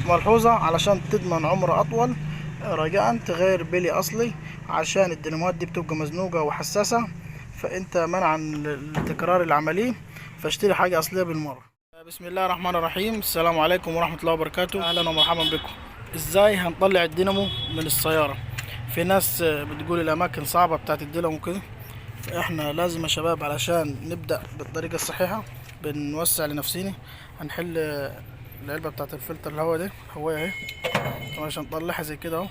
ملحوظة علشان تضمن عمر أطول، رجاء تغير بلي أصلي عشان الديناموات دي بتبقى مزنوقة وحساسة، فأنت منعا لتكرار العملية فاشتري حاجة أصلية بالمرة. بسم الله الرحمن الرحيم. السلام عليكم ورحمة الله وبركاته. أهلا ومرحبا بكم. إزاي هنطلع الدينامو من السيارة؟ في ناس بتقول الأماكن صعبة بتاعت الدينامو كده، فإحنا لازم يا شباب علشان نبدأ بالطريقة الصحيحة بنوسع لنفسينا. هنحل العلبة بتاعت الفلتر الهواء دي الهواية اهي، طبعا عشان نطلعها زي كده اهو.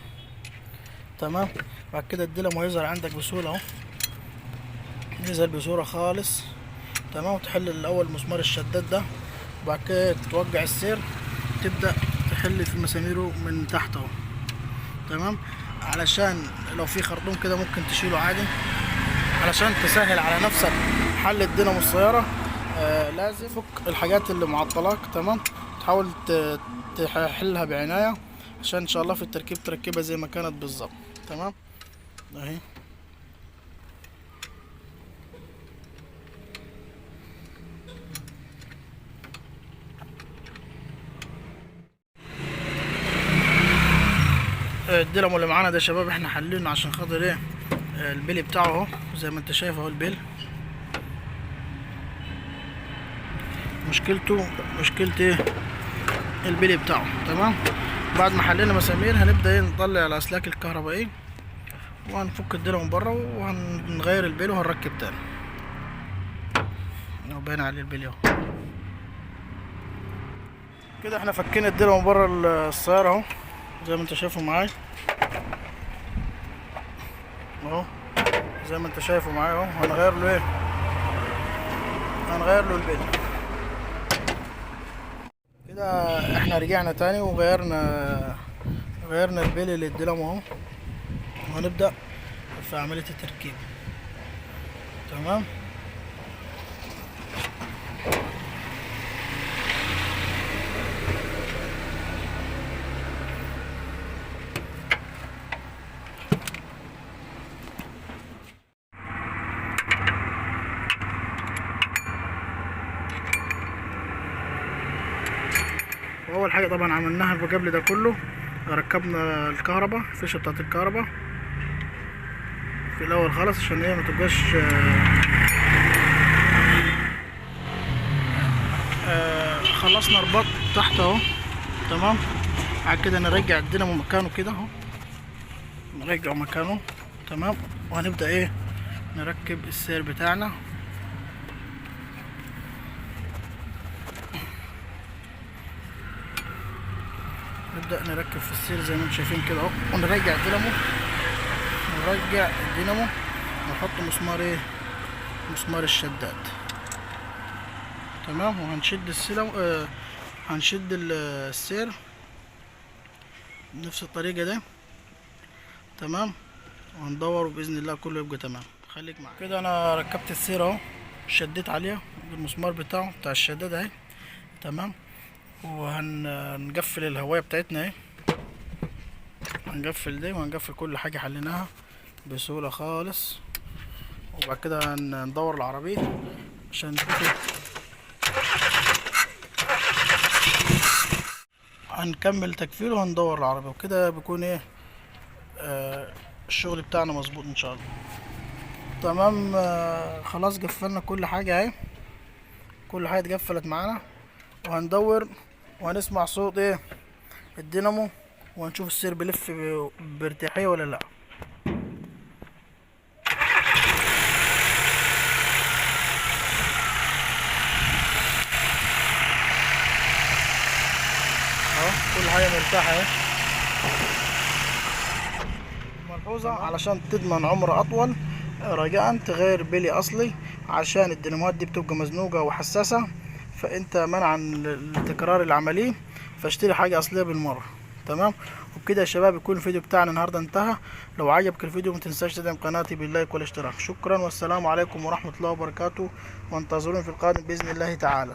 تمام. بعد كده الدينامو هيظهر عندك بسهولة اهو، يظهر بسهولة خالص. تمام. وتحل الأول مسمار الشداد ده، وبعد كده توقع السير، تبدأ تحل في مساميره من تحت اهو. تمام. علشان لو في خرطوم كده ممكن تشيله عادي، علشان تسهل على نفسك حل الدينامو السيارة. لازم فك الحاجات اللي معطلاك. تمام. تحاول تحلها بعناية عشان ان شاء الله في التركيب تركبها زي ما كانت بالظبط. تمام اهي. الدينامو اللي معانا ده يا شباب احنا حلينه عشان خاطر ايه؟ البلي بتاعه اهو زي ما انت شايف اهو. البلي مشكلة ايه؟ البلي بتاعه. تمام. بعد ما حلينا مسامير هنبدأ ايه؟ نطلع الأسلاك الكهربائية وهنفك الدينامو من بره وهنغير البلي وهنركب تاني. اهو باين عليه البلي اهو. كده احنا فكينا الدينامو من بره السيارة اهو زي ما انت شايفه معايا اهو، زي ما انت شايفه معايا اهو. هنغير له ايه؟ هنغير له البلي. كده احنا رجعنا تاني غيرنا البلي للدينامو اهو، وهنبدأ في عملية التركيب. تمام. واول حاجه طبعا عملناها قبل ده كله، ركبنا الكهرباء، الفيشه بتاعت الكهرباء في الاول خالص عشان هي ما تبقاش خلصنا رباط تحت اهو. تمام. بعد كده نرجع الدينامو مكانه كده اهو، نرجعه مكانه. تمام. وهنبدا ايه؟ نركب السير بتاعنا. نبدأ نركب في السير زي ما انتم شايفين كده اهو، ونرجع الدينامو ونحط مسمار ايه؟ مسمار الشداد. تمام. وهنشد السلم هنشد السير بنفس الطريقة دي. تمام. وهندور بإذن الله كله يبقى تمام. خليك معايا كده. انا ركبت السير اهو، شديت عليها بالمسمار بتاع الشداد اهي. تمام. وهنقفل الهواية بتاعتنا اهي، هنقفل دي وهنقفل كل حاجة حليناها بسهولة خالص. وبعد كده هندور العربية عشان نشوف، هنكمل تكفيل وهندور العربية، وكده بيكون ايه؟ الشغل بتاعنا مظبوط ان شاء الله. تمام. خلاص قفلنا كل حاجة اهي، كل حاجة اتقفلت معانا. وهندور وهنسمع صوت ايه؟ الدينامو، وهنشوف السير بيلف بارتياحية ولا لا. اهو كل حاجة مرتاحة اهي. ملحوظة علشان تضمن عمر اطول، رجاء تغير بلي اصلي عشان الديناموات دي بتبقى مزنوقة وحساسة، فانت منعا لتكرار العملية فاشتري حاجة اصلية بالمرة. تمام. وبكده يا شباب يكون الفيديو بتاعنا النهارده انتهى. لو عجبك الفيديو متنساش تدعم قناتي باللايك والاشتراك. شكرا والسلام عليكم ورحمة الله وبركاته، وانتظروني في القادم بإذن الله تعالى.